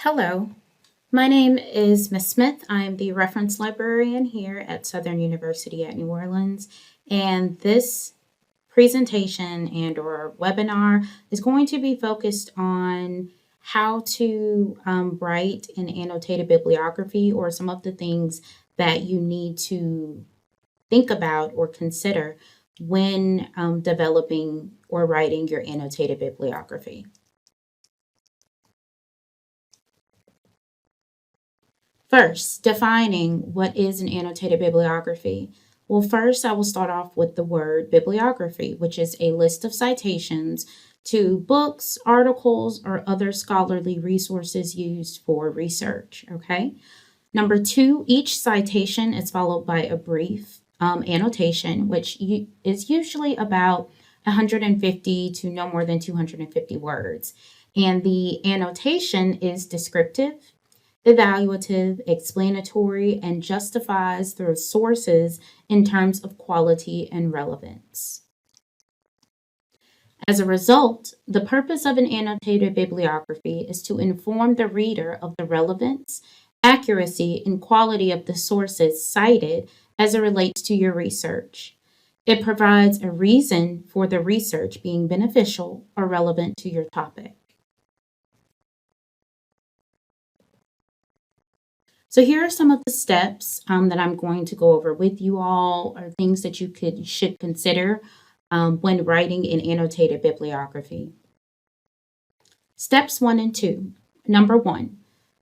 Hello, my name is Miss Smith. I am the reference librarian here at Southern University at New Orleans, and this presentation and or webinar is going to be focused on how to write an annotated bibliography, or some of the things that you need to think about or consider when developing or writing your annotated bibliography. First, defining what is an annotated bibliography. Well, first I will start off with the word bibliography, which is a list of citations to books, articles, or other scholarly resources used for research, okay? Number two, each citation is followed by a brief annotation, which is usually about 150 to no more than 250 words. And the annotation is descriptive, evaluative, explanatory, and justifies the sources in terms of quality and relevance. As a result, the purpose of an annotated bibliography is to inform the reader of the relevance, accuracy, and quality of the sources cited as it relates to your research. It provides a reason for the research being beneficial or relevant to your topic. So here are some of the steps that I'm going to go over with you all, or things that you should consider when writing an annotated bibliography. Steps 1 and 2. Number 1,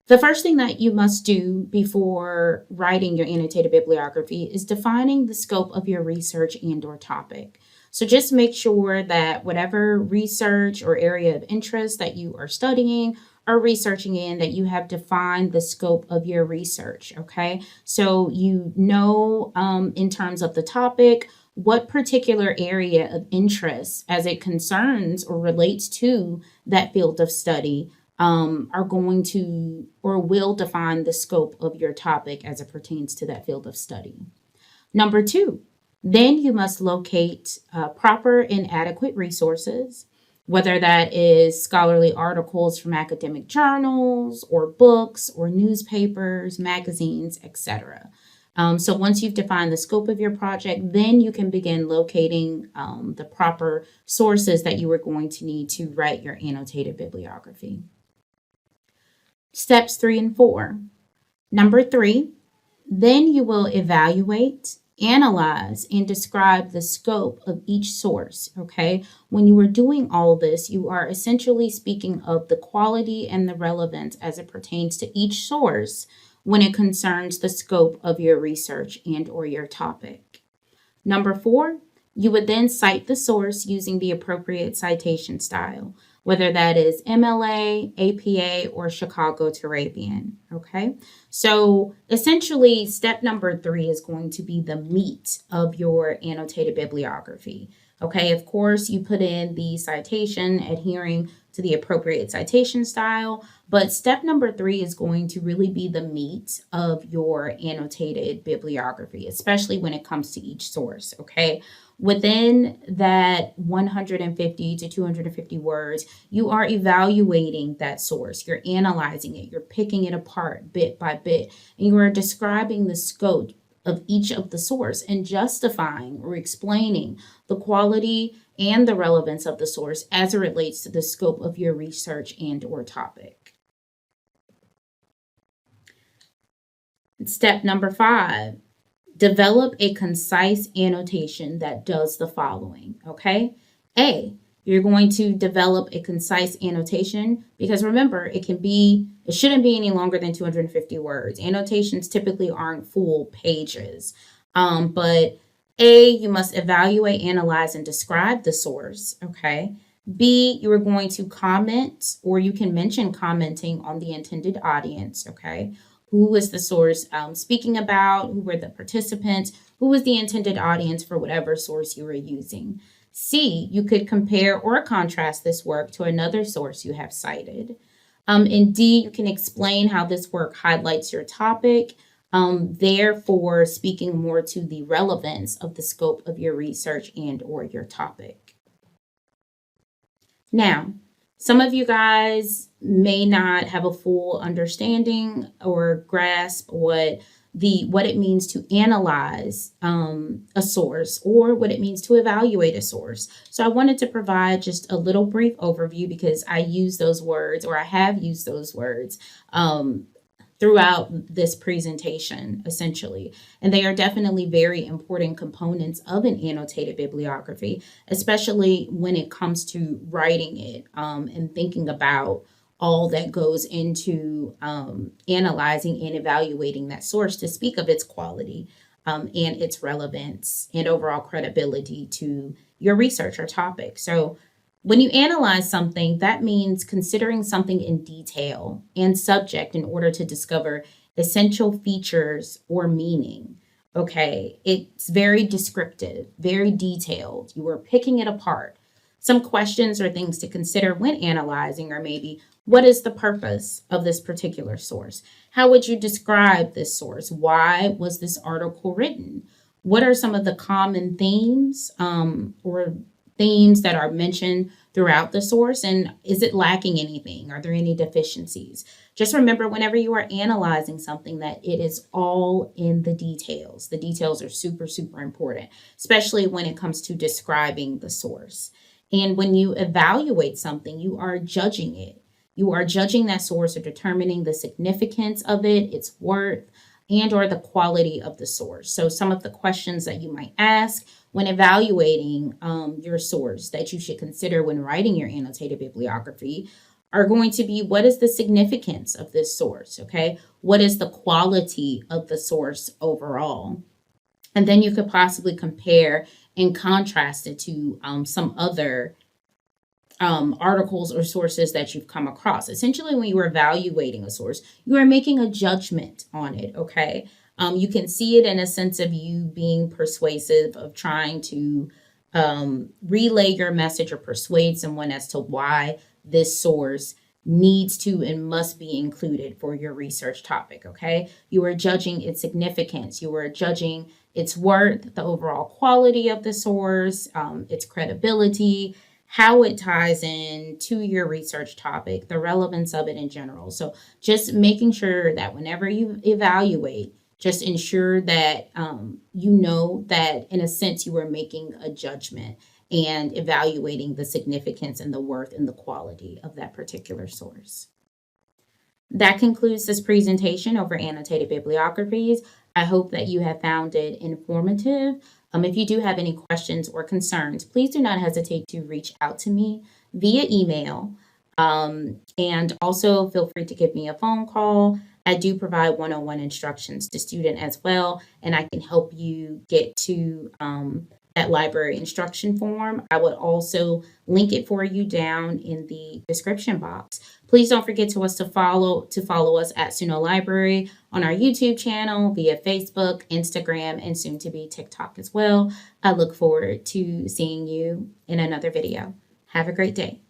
the first thing that you must do before writing your annotated bibliography is defining the scope of your research and or topic. So just make sure that whatever research or area of interest that you are studying or researching in, that you have defined the scope of your research, okay? So you know in terms of the topic, what particular area of interest as it concerns or relates to that field of study are going to or will define the scope of your topic as it pertains to that field of study. Number 2, then you must locate proper and adequate resources, whether that is scholarly articles from academic journals or books or newspapers, magazines, etc. So once you've defined the scope of your project, then you can begin locating the proper sources that you are going to need to write your annotated bibliography. Steps 3 and 4. Number 3, then you will evaluate, analyze, and describe the scope of each source, okay? When you are doing all of this, you are essentially speaking of the quality and the relevance as it pertains to each source when it concerns the scope of your research and or your topic. Number 4, you would then cite the source using the appropriate citation style, whether that is MLA, APA, or Chicago Turabian, okay? So essentially, step number 3 is going to be the meat of your annotated bibliography, okay? Of course, you put in the citation adhering to the appropriate citation style, but step number 3 is going to really be the meat of your annotated bibliography, especially when it comes to each source, okay? Within that 150 to 250 words, you are evaluating that source. You're analyzing it. You're picking it apart bit by bit. And you are describing the scope of each of the source and justifying or explaining the quality and the relevance of the source as it relates to the scope of your research and or topic. Step number 5. Develop a concise annotation that does the following, okay? A, you're going to develop a concise annotation because remember, it shouldn't be any longer than 250 words. Annotations typically aren't full pages. But A, you must evaluate, analyze, and describe the source, okay? B, you are going to comment, or you can mention commenting on the intended audience, okay? Who was the source speaking about? Who were the participants? Who was the intended audience for whatever source you were using? C, you could compare or contrast this work to another source you have cited. And D, you can explain how this work highlights your topic, therefore speaking more to the relevance of the scope of your research and or your topic. Now, Some of you guys may not have a full understanding or grasp what it means to analyze a source, or what it means to evaluate a source. So I wanted to provide just a little brief overview, because I use those words, or I have used those words throughout this presentation, essentially. And they are definitely very important components of an annotated bibliography, especially when it comes to writing it and thinking about all that goes into analyzing and evaluating that source to speak of its quality and its relevance and overall credibility to your research or topic. So when you analyze something, that means considering something in detail and subject in order to discover essential features or meaning. Okay, it's very descriptive, very detailed. You are picking it apart. Some questions or things to consider when analyzing are maybe, what is the purpose of this particular source? How would you describe this source? Why was this article written? What are some of the common themes or themes that are mentioned throughout the source, and is it lacking anything? Are there any deficiencies? Just remember, whenever you are analyzing something, that it is all in the details. The details are super, super important, especially when it comes to describing the source. And when you evaluate something, you are judging it. You are judging that source or determining the significance of it, its worth, and or the quality of the source. So some of the questions that you might ask when evaluating your source that you should consider when writing your annotated bibliography are going to be, what is the significance of this source? Okay, what is the quality of the source overall? And then you could possibly compare and contrast it to some other articles or sources that you've come across. Essentially, when you are evaluating a source, you are making a judgment on it, okay? You can see it in a sense of you being persuasive, of trying to relay your message or persuade someone as to why this source needs to and must be included for your research topic, okay? You are judging its significance. You are judging its worth, the overall quality of the source, its credibility, how it ties in to your research topic, the relevance of it in general. So just making sure that whenever you evaluate, just ensure that you know that in a sense you are making a judgment and evaluating the significance and the worth and the quality of that particular source. That concludes this presentation over annotated bibliographies. I hope that you have found it informative. If you do have any questions or concerns, please do not hesitate to reach out to me via email. And also feel free to give me a phone call. I do provide one-on-one instructions to students as well, and I can help you get to that library instruction form. I would also link it for you down in the description box. Please don't forget to follow us at Suno Library on our YouTube channel, via Facebook, Instagram, and soon to be TikTok as well. I look forward to seeing you in another video. Have a great day.